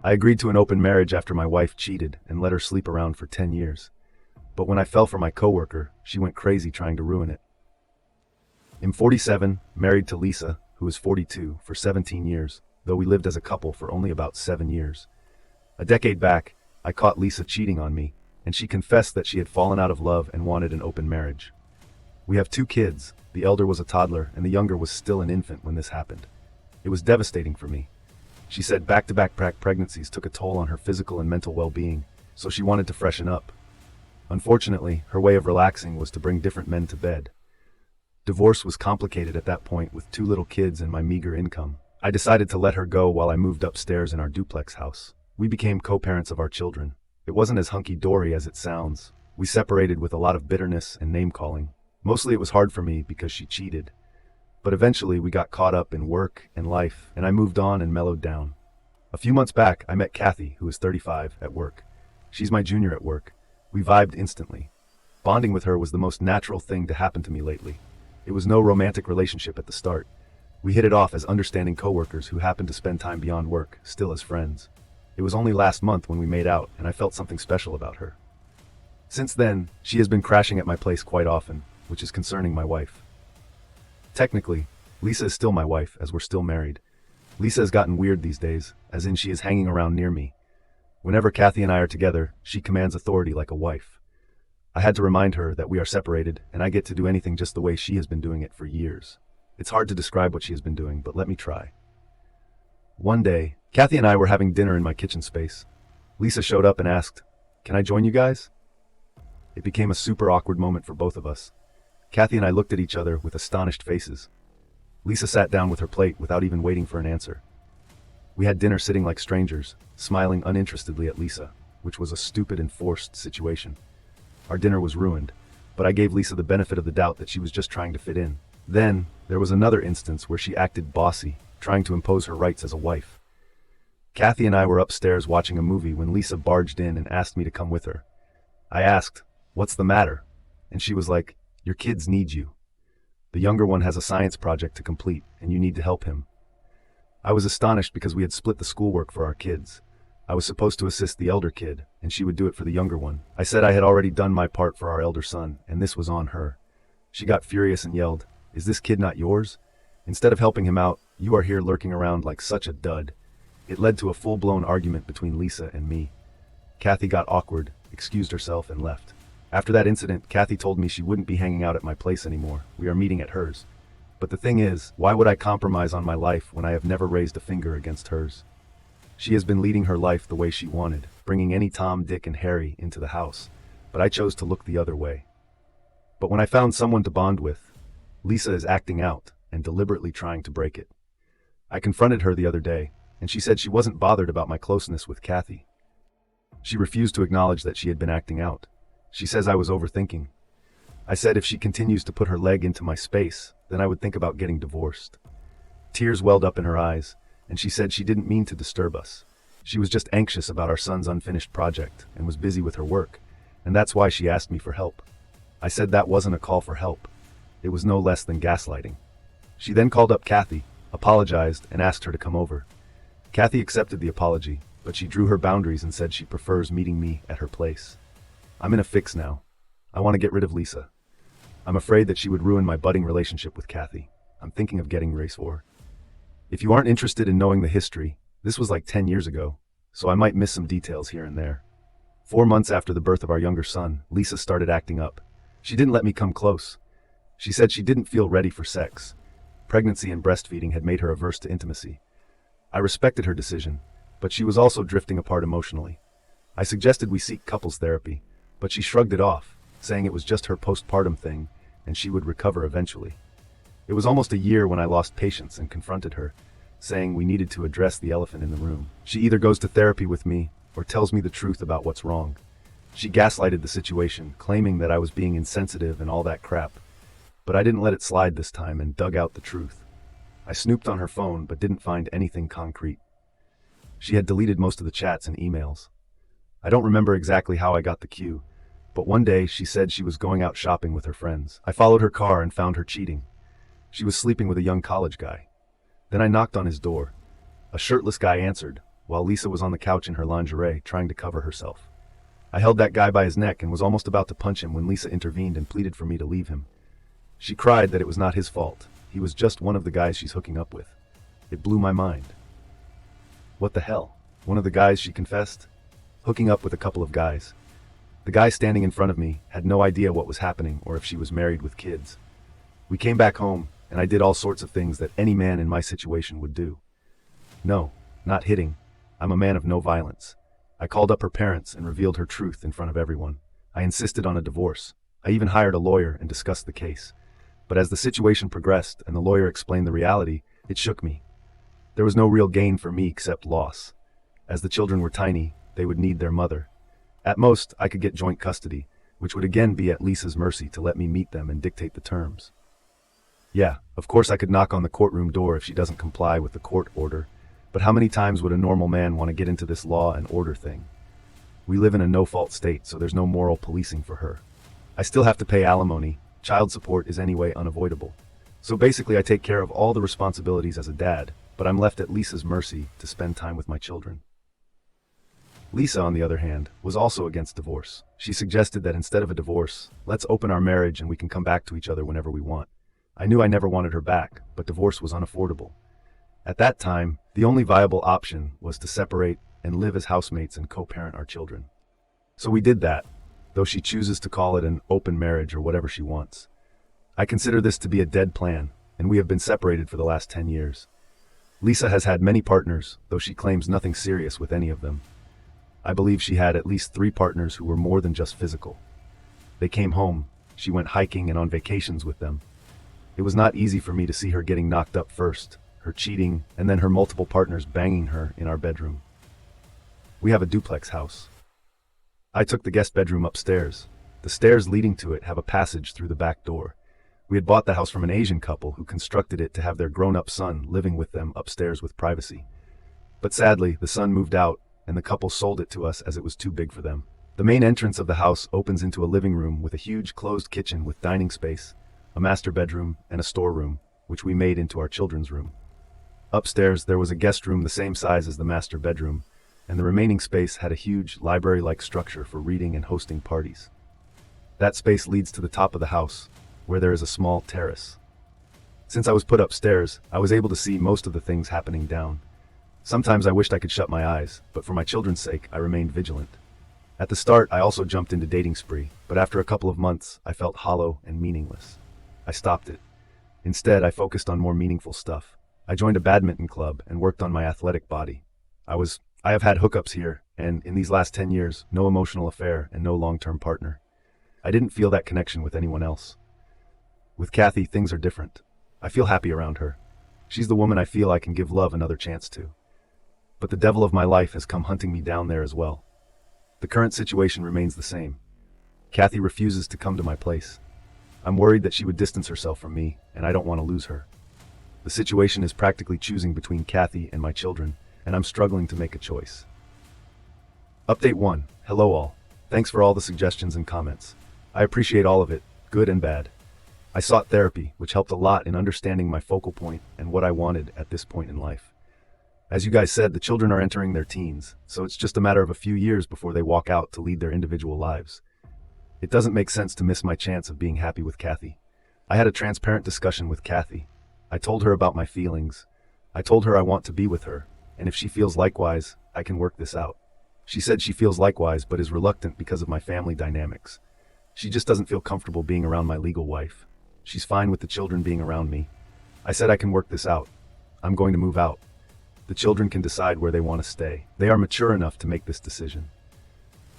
I agreed to an open marriage after my wife cheated and let her sleep around for 10 years. But when I fell for my coworker, she went crazy trying to ruin it. I'm 47, married to Lisa, who is 42, for 17 years, though we lived as a couple for only about 7 years. A decade back, I caught Lisa cheating on me, and she confessed that she had fallen out of love and wanted an open marriage. We have 2 kids. The elder was a toddler and the younger was still an infant when this happened. It was devastating for me. She said back-to-back pregnancies took a toll on her physical and mental well-being, so she wanted to freshen up. Unfortunately, her way of relaxing was to bring different men to bed. Divorce was complicated at that point with 2 little kids and my meager income. I decided to let her go while I moved upstairs in our duplex house. We became co-parents of our children. It wasn't as hunky-dory as it sounds. We separated with a lot of bitterness and name-calling. Mostly it was hard for me because she cheated. But eventually we got caught up in work and life, and I moved on and mellowed down. A few months back, I met Kathy, who is 35, at work. She's my junior at work. We vibed instantly. Bonding with her was the most natural thing to happen to me lately. It was no romantic relationship at the start. We hit it off as understanding coworkers who happened to spend time beyond work, still as friends. It was only last month when we made out, and I felt something special about her. Since then, she has been crashing at my place quite often, which is concerning my wife. Technically, Lisa is still my wife, as we're still married. Lisa has gotten weird these days, as in she is hanging around near me. Whenever Kathy and I are together, she commands authority like a wife. I had to remind her that we are separated, and I get to do anything just the way she has been doing it for years. It's hard to describe what she has been doing, but let me try. One day, Kathy and I were having dinner in my kitchen space. Lisa showed up and asked, "Can I join you guys?" It became a super awkward moment for both of us. Kathy and I looked at each other with astonished faces. Lisa sat down with her plate without even waiting for an answer. We had dinner sitting like strangers, smiling uninterestedly at Lisa, which was a stupid and forced situation. Our dinner was ruined, but I gave Lisa the benefit of the doubt that she was just trying to fit in. Then, there was another instance where she acted bossy, trying to impose her rights as a wife. Kathy and I were upstairs watching a movie when Lisa barged in and asked me to come with her. I asked, "What's the matter?" And she was like, "Your kids need you. The younger one has a science project to complete, and you need to help him." I was astonished because we had split the schoolwork for our kids. I was supposed to assist the elder kid, and she would do it for the younger one. I said I had already done my part for our elder son, and this was on her. She got furious and yelled, "Is this kid not yours? Instead of helping him out, you are here lurking around like such a dud." It led to a full-blown argument between Lisa and me. Kathy got awkward, excused herself, and left. After that incident, Kathy told me she wouldn't be hanging out at my place anymore. We are meeting at hers. But the thing is, why would I compromise on my life when I have never raised a finger against hers? She has been leading her life the way she wanted, bringing any Tom, Dick, and Harry into the house, but I chose to look the other way. But when I found someone to bond with, Lisa is acting out and deliberately trying to break it. I confronted her the other day, and she said she wasn't bothered about my closeness with Kathy. She refused to acknowledge that she had been acting out. She says I was overthinking. I said if she continues to put her leg into my space, then I would think about getting divorced. Tears welled up in her eyes, and she said she didn't mean to disturb us. She was just anxious about our son's unfinished project and was busy with her work, and that's why she asked me for help. I said that wasn't a call for help. It was no less than gaslighting. She then called up Kathy, apologized, and asked her to come over. Kathy accepted the apology, but she drew her boundaries and said she prefers meeting me at her place. I'm in a fix now. I want to get rid of Lisa. I'm afraid that she would ruin my budding relationship with Kathy. I'm thinking of getting race war. If you aren't interested in knowing the history, this was like 10 years ago, so I might miss some details here and there. 4 months after the birth of our younger son, Lisa started acting up. She didn't let me come close. She said she didn't feel ready for sex. Pregnancy and breastfeeding had made her averse to intimacy. I respected her decision, but she was also drifting apart emotionally. I suggested we seek couples therapy, but she shrugged it off, saying it was just her postpartum thing and she would recover eventually. It was almost a year when I lost patience and confronted her, saying we needed to address the elephant in the room. She either goes to therapy with me or tells me the truth about what's wrong. She gaslighted the situation, claiming that I was being insensitive and all that crap. But I didn't let it slide this time and dug out the truth. I snooped on her phone but didn't find anything concrete. She had deleted most of the chats and emails. I don't remember exactly how I got the cue, but one day she said she was going out shopping with her friends. I followed her car and found her cheating. She was sleeping with a young college guy. Then I knocked on his door. A shirtless guy answered, while Lisa was on the couch in her lingerie trying to cover herself. I held that guy by his neck and was almost about to punch him when Lisa intervened and pleaded for me to leave him. She cried that it was not his fault. He was just one of the guys she's hooking up with. It blew my mind. What the hell? One of the guys, she confessed? Hooking up with a couple of guys. The guy standing in front of me had no idea what was happening or if she was married with kids. We came back home, and I did all sorts of things that any man in my situation would do. No, not hitting. I'm a man of no violence. I called up her parents and revealed her truth in front of everyone. I insisted on a divorce. I even hired a lawyer and discussed the case. But as the situation progressed and the lawyer explained the reality, it shook me. There was no real gain for me except loss. As the children were tiny, they would need their mother. At most, I could get joint custody, which would again be at Lisa's mercy to let me meet them and dictate the terms. Yeah, of course I could knock on the courtroom door if she doesn't comply with the court order, but how many times would a normal man want to get into this law and order thing? We live in a no-fault state, so there's no moral policing for her. I still have to pay alimony. Child support is anyway unavoidable. So basically I take care of all the responsibilities as a dad, but I'm left at Lisa's mercy to spend time with my children. Lisa, on the other hand, was also against divorce. She suggested that instead of a divorce, let's open our marriage and we can come back to each other whenever we want. I knew I never wanted her back, but divorce was unaffordable. At that time, the only viable option was to separate and live as housemates and co-parent our children. So we did that, though she chooses to call it an open marriage or whatever she wants. I consider this to be a dead plan, and we have been separated for the last 10 years. Lisa has had many partners, though she claims nothing serious with any of them. I believe she had at least 3 partners who were more than just physical. They came home, she went hiking and on vacations with them. It was not easy for me to see her getting knocked up first, her cheating, and then her multiple partners banging her in our bedroom. We have a duplex house. I took the guest bedroom upstairs. The stairs leading to it have a passage through the back door. We had bought the house from an Asian couple who constructed it to have their grown-up son living with them upstairs with privacy. But sadly, the son moved out, and the couple sold it to us as it was too big for them. The main entrance of the house opens into a living room with a huge closed kitchen with dining space, a master bedroom, and a storeroom, which we made into our children's room. Upstairs, there was a guest room the same size as the master bedroom, and the remaining space had a huge library-like structure for reading and hosting parties. That space leads to the top of the house, where there is a small terrace. Since I was put upstairs, I was able to see most of the things happening down. Sometimes I wished I could shut my eyes, but for my children's sake, I remained vigilant. At the start, I also jumped into dating spree, but after a couple of months, I felt hollow and meaningless. I stopped it. Instead, I focused on more meaningful stuff. I joined a badminton club and worked on my athletic body. I have had hookups here, and in these last 10 years, no emotional affair and no long-term partner. I didn't feel that connection with anyone else. With Kathy, things are different. I feel happy around her. She's the woman I feel I can give love another chance to. But the devil of my life has come hunting me down there as well. The current situation remains the same. Kathy refuses to come to my place. I'm worried that she would distance herself from me, and I don't want to lose her. The situation is practically choosing between Kathy and my children, and I'm struggling to make a choice. Update 1. Hello all. Thanks for all the suggestions and comments. I appreciate all of it, good and bad. I sought therapy, which helped a lot in understanding my focal point and what I wanted at this point in life. As you guys said, the children are entering their teens, so it's just a matter of a few years before they walk out to lead their individual lives. It doesn't make sense to miss my chance of being happy with Kathy. I had a transparent discussion with Kathy. I told her about my feelings. I told her I want to be with her, and if she feels likewise, I can work this out. She said she feels likewise but is reluctant because of my family dynamics. She just doesn't feel comfortable being around my legal wife. She's fine with the children being around me. I said I can work this out. I'm going to move out. The children can decide where they want to stay. They are mature enough to make this decision.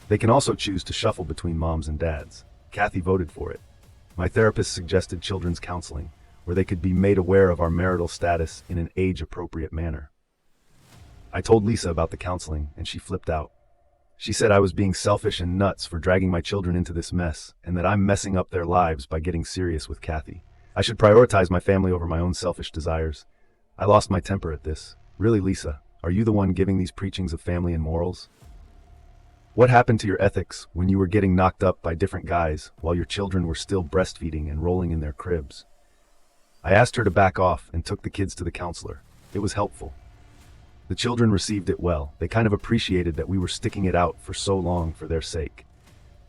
They can also choose to shuffle between moms and dads. Kathy voted for it. My therapist suggested children's counseling, where they could be made aware of our marital status in an age-appropriate manner. I told Lisa about the counseling, and she flipped out. She said I was being selfish and nuts for dragging my children into this mess, and that I'm messing up their lives by getting serious with Kathy. I should prioritize my family over my own selfish desires. I lost my temper at this. Really, Lisa, are you the one giving these preachings of family and morals? What happened to your ethics when you were getting knocked up by different guys while your children were still breastfeeding and rolling in their cribs? I asked her to back off and took the kids to the counselor. It was helpful. The children received it well. They kind of appreciated that we were sticking it out for so long for their sake.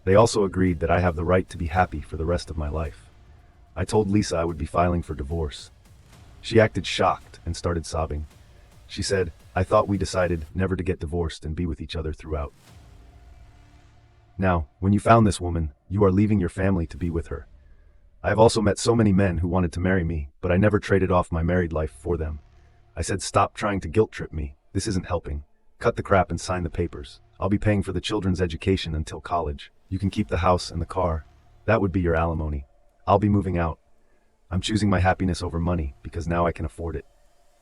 They also agreed that I have the right to be happy for the rest of my life. I told Lisa I would be filing for divorce. She acted shocked and started sobbing. She said, "I thought we decided never to get divorced and be with each other throughout. Now, when you found this woman, you are leaving your family to be with her. I have also met so many men who wanted to marry me, but I never traded off my married life for them. I said, stop trying to guilt trip me. This isn't helping. Cut the crap and sign the papers. I'll be paying for the children's education until college. You can keep the house and the car. That would be your alimony. I'll be moving out. I'm choosing my happiness over money because now I can afford it.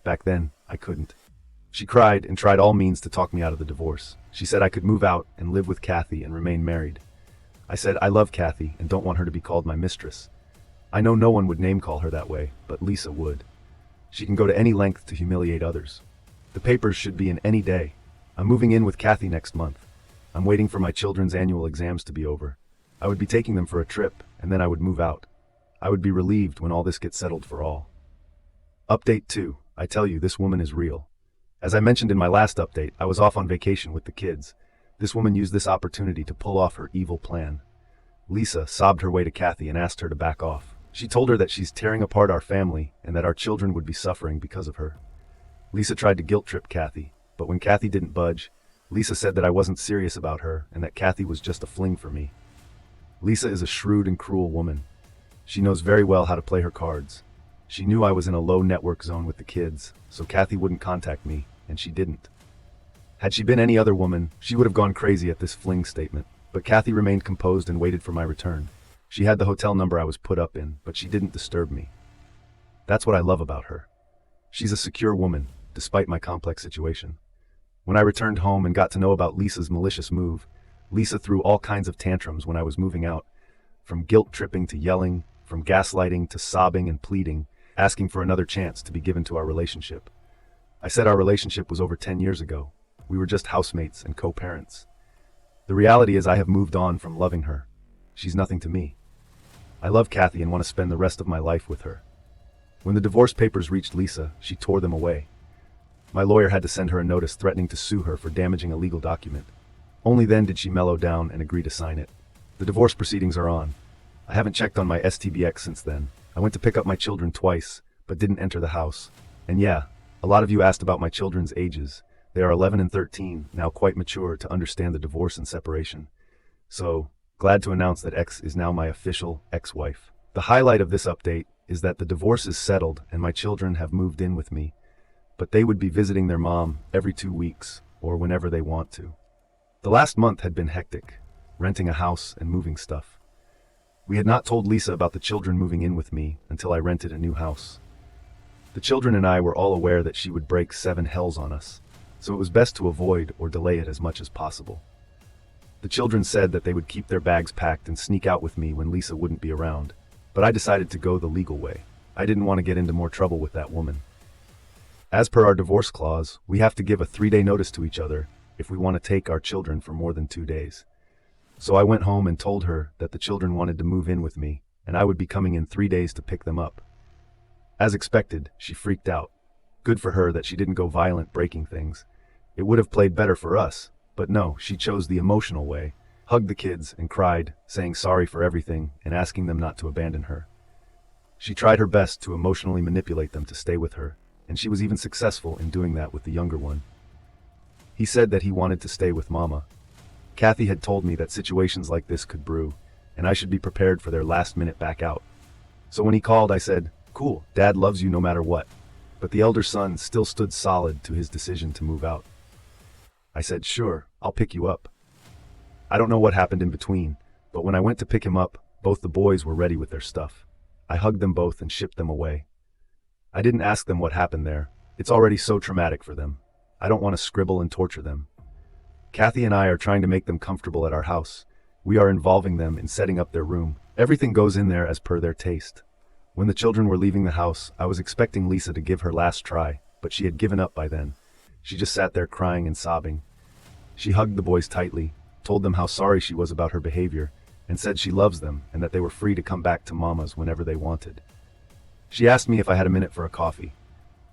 Back then, I couldn't." She cried and tried all means to talk me out of the divorce. She said I could move out and live with Kathy and remain married. I said I love Kathy and don't want her to be called my mistress. I know no one would name call her that way, but Lisa would. She can go to any length to humiliate others. The papers should be in any day. I'm moving in with Kathy next month. I'm waiting for my children's annual exams to be over. I would be taking them for a trip, and then I would move out. I would be relieved when all this gets settled for all. Update 2. I tell you, this woman is real. As I mentioned in my last update, I was off on vacation with the kids. This woman used this opportunity to pull off her evil plan. Lisa sobbed her way to Kathy and asked her to back off. She told her that she's tearing apart our family and that our children would be suffering because of her. Lisa tried to guilt trip Kathy, but when Kathy didn't budge, Lisa said that I wasn't serious about her and that Kathy was just a fling for me. Lisa is a shrewd and cruel woman. She knows very well how to play her cards. She knew I was in a low network zone with the kids, so Kathy wouldn't contact me, and she didn't. Had she been any other woman, she would have gone crazy at this fling statement, but Kathy remained composed and waited for my return. She had the hotel number I was put up in, but she didn't disturb me. That's what I love about her. She's a secure woman, despite my complex situation. When I returned home and got to know about Lisa's malicious move, Lisa threw all kinds of tantrums when I was moving out, from guilt tripping to yelling, from gaslighting to sobbing and pleading, asking for another chance to be given to our relationship. I said our relationship was over 10 years ago. We were just housemates and co-parents. The reality is I have moved on from loving her. She's nothing to me. I love Kathy and want to spend the rest of my life with her. When the divorce papers reached Lisa, she tore them away. My lawyer had to send her a notice threatening to sue her for damaging a legal document. Only then did she mellow down and agree to sign it. The divorce proceedings are on. I haven't checked on my STBX since then. I went to pick up my children twice, but didn't enter the house. And yeah, a lot of you asked about my children's ages. They are 11 and 13, now quite mature to understand the divorce and separation. So, glad to announce that X is now my official ex-wife. The highlight of this update is that the divorce is settled and my children have moved in with me, but they would be visiting their mom every 2 weeks or whenever they want to. The last month had been hectic, renting a house and moving stuff. We had not told Lisa about the children moving in with me until I rented a new house. The children and I were all aware that she would break 7 hells on us, so it was best to avoid or delay it as much as possible. The children said that they would keep their bags packed and sneak out with me when Lisa wouldn't be around, but I decided to go the legal way. I didn't want to get into more trouble with that woman. As per our divorce clause, we have to give a 3-day notice to each other if we want to take our children for more than 2 days. So I went home and told her that the children wanted to move in with me, and I would be coming in 3 days to pick them up. As expected, she freaked out. Good for her that she didn't go violent breaking things. It would have played better for us, but no, she chose the emotional way, hugged the kids and cried, saying sorry for everything and asking them not to abandon her. She tried her best to emotionally manipulate them to stay with her, and she was even successful in doing that with the younger one. He said that he wanted to stay with Mama. Kathy had told me that situations like this could brew, and I should be prepared for their last-minute back out. So when he called, I said, "Cool, Dad loves you no matter what." But the elder son still stood solid to his decision to move out. I said, "Sure, I'll pick you up." I don't know what happened in between, but when I went to pick him up, both the boys were ready with their stuff. I hugged them both and shipped them away. I didn't ask them what happened there. It's already so traumatic for them. I don't want to scribble and torture them. Kathy and I are trying to make them comfortable at our house. We are involving them in setting up their room. Everything goes in there as per their taste. When the children were leaving the house, I was expecting Lisa to give her last try, but she had given up by then. She just sat there crying and sobbing. She hugged the boys tightly, told them how sorry she was about her behavior, and said she loves them and that they were free to come back to Mama's whenever they wanted. She asked me if I had a minute for a coffee.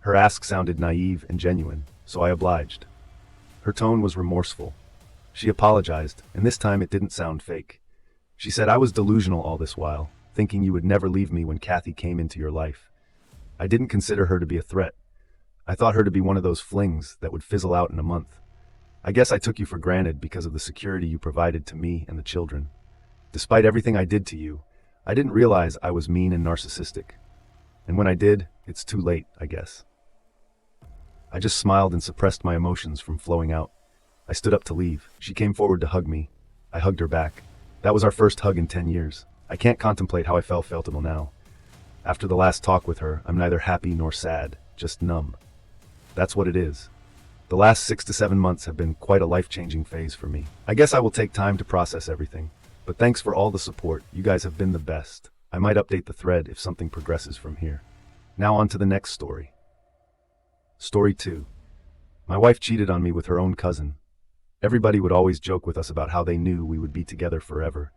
Her ask sounded naive and genuine. so I obliged. Her tone was remorseful. She apologized, and this time it didn't sound fake. She said I was delusional all this while, thinking you would never leave me when Kathy came into your life. I didn't consider her to be a threat. I thought her to be one of those flings that would fizzle out in a month. I guess I took you for granted because of the security you provided to me and the children. Despite everything I did to you, I didn't realize I was mean and narcissistic. And when I did, it's too late, I guess. I just smiled and suppressed my emotions from flowing out. I stood up to leave. She came forward to hug me. I hugged her back. That was our first hug in 10 years. I can't contemplate how I felt till now. After the last talk with her, I'm neither happy nor sad, just numb. That's what it is. The last 6 to 7 months have been quite a life-changing phase for me. I guess I will take time to process everything. But thanks for all the support. You guys have been the best. I might update the thread if something progresses from here. Now on to the next story. Story 2. My wife cheated on me with her own cousin. Everybody would always joke with us about how they knew we would be together forever.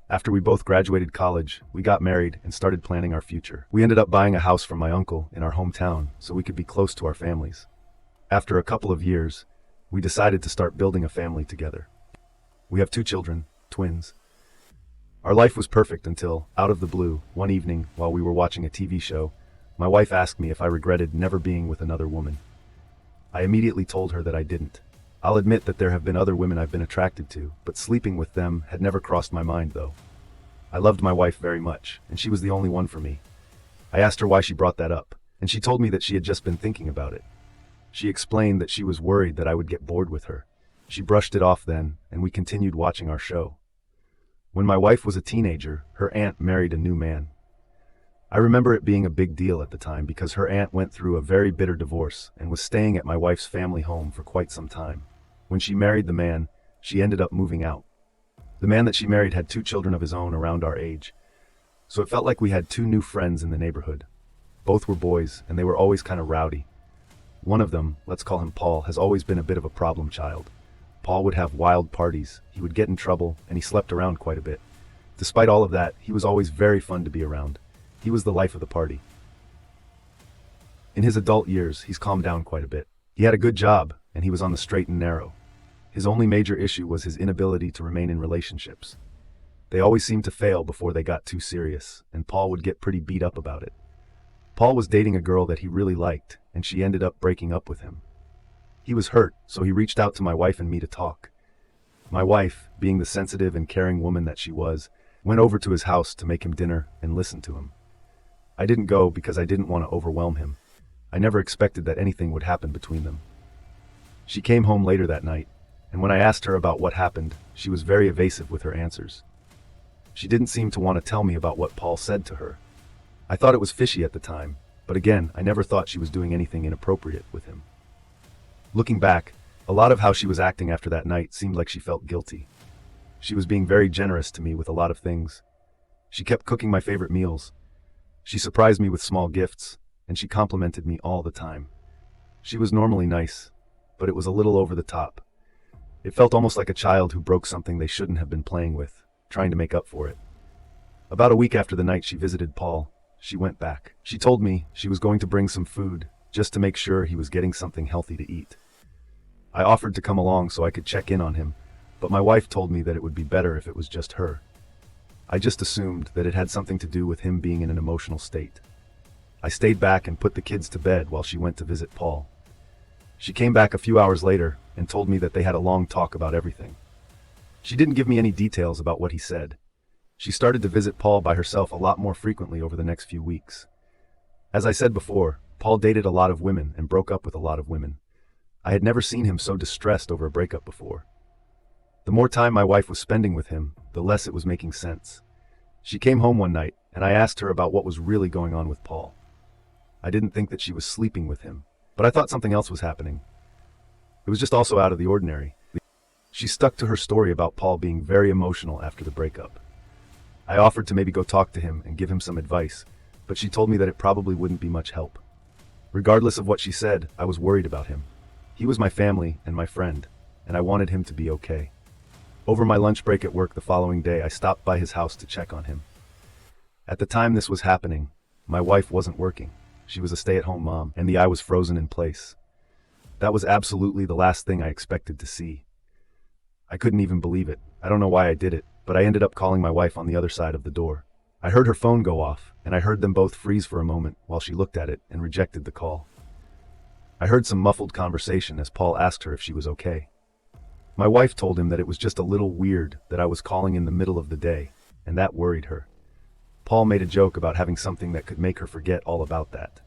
After we both graduated college, we got married and started planning our future. We ended up buying a house from my uncle in our hometown so we could be close to our families. After a couple of years, we decided to start building a family together. We have 2 children, twins. Our life was perfect until, out of the blue, one evening while we were watching a TV show, my wife asked me if I regretted never being with another woman. I immediately told her that I didn't. I'll admit that there have been other women I've been attracted to, but sleeping with them had never crossed my mind though. I loved my wife very much, and she was the only one for me. I asked her why she brought that up, and she told me that she had just been thinking about it. She explained that she was worried that I would get bored with her. She brushed it off then, and we continued watching our show. When my wife was a teenager, her aunt married a new man. I remember it being a big deal at the time because her aunt went through a very bitter divorce and was staying at my wife's family home for quite some time. When she married the man, she ended up moving out. The man that she married had 2 children of his own around our age, so it felt like we had 2 new friends in the neighborhood. Both were boys, and they were always kind of rowdy. One of them, let's call him Paul, has always been a bit of a problem child. Paul would have wild parties, he would get in trouble, and he slept around quite a bit. Despite all of that, he was always very fun to be around. He was the life of the party. In his adult years, he's calmed down quite a bit. He had a good job, and he was on the straight and narrow. His only major issue was his inability to remain in relationships. They always seemed to fail before they got too serious, and Paul would get pretty beat up about it. Paul was dating a girl that he really liked, and she ended up breaking up with him. He was hurt, so he reached out to my wife and me to talk. My wife, being the sensitive and caring woman that she was, went over to his house to make him dinner and listen to him. I didn't go because I didn't want to overwhelm him. I never expected that anything would happen between them. She came home later that night, and when I asked her about what happened, she was very evasive with her answers. She didn't seem to want to tell me about what Paul said to her. I thought it was fishy at the time, but again, I never thought she was doing anything inappropriate with him. Looking back, a lot of how she was acting after that night seemed like she felt guilty. She was being very generous to me with a lot of things. She kept cooking my favorite meals. She surprised me with small gifts, and she complimented me all the time. She was normally nice, but it was a little over the top. It felt almost like a child who broke something they shouldn't have been playing with, trying to make up for it. About a week after the night she visited Paul, she went back. She told me she was going to bring some food, just to make sure he was getting something healthy to eat. I offered to come along so I could check in on him, but my wife told me that it would be better if it was just her. I just assumed that it had something to do with him being in an emotional state. I stayed back and put the kids to bed while she went to visit Paul. She came back a few hours later and told me that they had a long talk about everything. She didn't give me any details about what he said. She started to visit Paul by herself a lot more frequently over the next few weeks. As I said before, Paul dated a lot of women and broke up with a lot of women. I had never seen him so distressed over a breakup before. The more time my wife was spending with him, the less it was making sense. She came home one night, and I asked her about what was really going on with Paul. I didn't think that she was sleeping with him, but I thought something else was happening. It was just also out of the ordinary. She stuck to her story about Paul being very emotional after the breakup. I offered to maybe go talk to him and give him some advice, but she told me that it probably wouldn't be much help. Regardless of what she said, I was worried about him. He was my family and my friend, and I wanted him to be okay. Over my lunch break at work the following day, I stopped by his house to check on him. At the time this was happening, my wife wasn't working. She was a stay-at-home mom, and I was frozen in place. That was absolutely the last thing I expected to see. I couldn't even believe it. I don't know why I did it, but I ended up calling my wife on the other side of the door. I heard her phone go off, and I heard them both freeze for a moment while she looked at it and rejected the call. I heard some muffled conversation as Paul asked her if she was okay. My wife told him that it was just a little weird that I was calling in the middle of the day, and that worried her. Paul made a joke about having something that could make her forget all about that.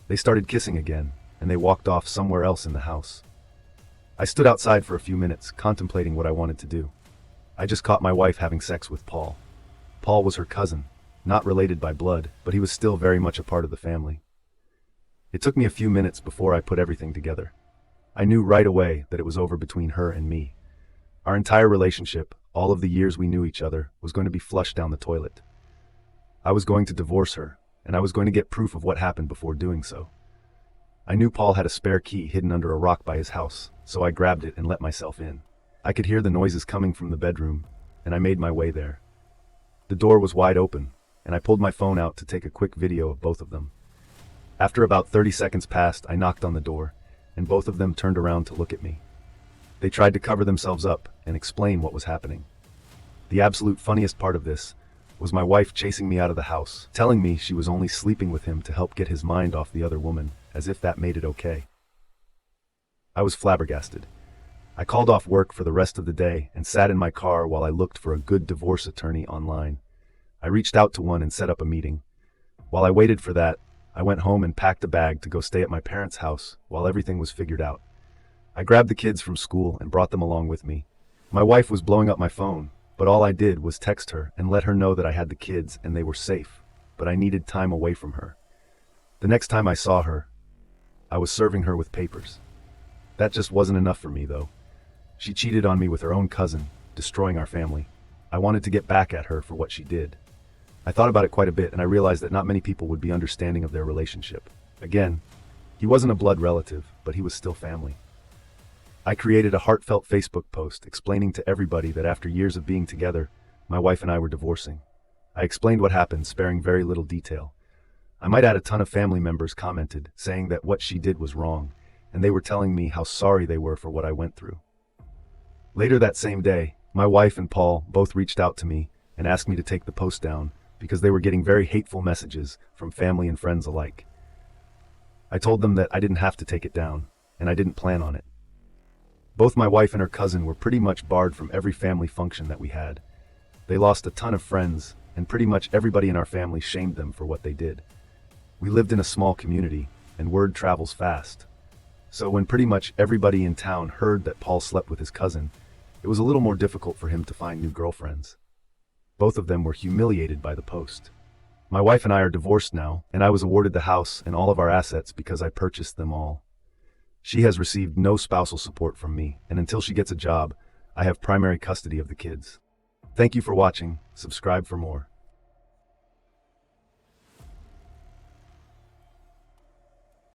They started kissing again, and they walked off somewhere else in the house. I stood outside for a few minutes, contemplating what I wanted to do. I just caught my wife having sex with Paul. Paul was her cousin, not related by blood, but he was still very much a part of the family. It took me a few minutes before I put everything together. I knew right away that it was over between her and me. Our entire relationship, all of the years we knew each other, was going to be flushed down the toilet. I was going to divorce her, and I was going to get proof of what happened before doing so. I knew Paul had a spare key hidden under a rock by his house, so I grabbed it and let myself in. I could hear the noises coming from the bedroom, and I made my way there. The door was wide open, and I pulled my phone out to take a quick video of both of them. After about 30 seconds passed, I knocked on the door, and both of them turned around to look at me. They tried to cover themselves up and explain what was happening. The absolute funniest part of this was my wife chasing me out of the house, telling me she was only sleeping with him to help get his mind off the other woman, as if that made it okay. I was flabbergasted. I called off work for the rest of the day and sat in my car while I looked for a good divorce attorney online. I reached out to one and set up a meeting. While I waited for that, I went home and packed a bag to go stay at my parents' house while everything was figured out. I grabbed the kids from school and brought them along with me. My wife was blowing up my phone, but all I did was text her and let her know that I had the kids and they were safe, but I needed time away from her. The next time I saw her, I was serving her with papers. That just wasn't enough for me, though. She cheated on me with her own cousin, destroying our family. I wanted to get back at her for what she did. I thought about it quite a bit, and I realized that not many people would be understanding of their relationship. Again, he wasn't a blood relative, but he was still family. I created a heartfelt Facebook post explaining to everybody that after years of being together, my wife and I were divorcing. I explained what happened, sparing very little detail. I might add a ton of family members commented, saying that what she did was wrong, and they were telling me how sorry they were for what I went through. Later that same day, my wife and Paul both reached out to me and asked me to take the post down because they were getting very hateful messages from family and friends alike. I told them that I didn't have to take it down, and I didn't plan on it. Both my wife and her cousin were pretty much barred from every family function that we had. They lost a ton of friends, and pretty much everybody in our family shamed them for what they did. We lived in a small community, and word travels fast. So when pretty much everybody in town heard that Paul slept with his cousin, it was a little more difficult for him to find new girlfriends. Both of them were humiliated by the post. My wife and I are divorced now, and I was awarded the house and all of our assets because I purchased them all. She has received no spousal support from me, and until she gets a job, I have primary custody of the kids. Thank you for watching. Subscribe for more.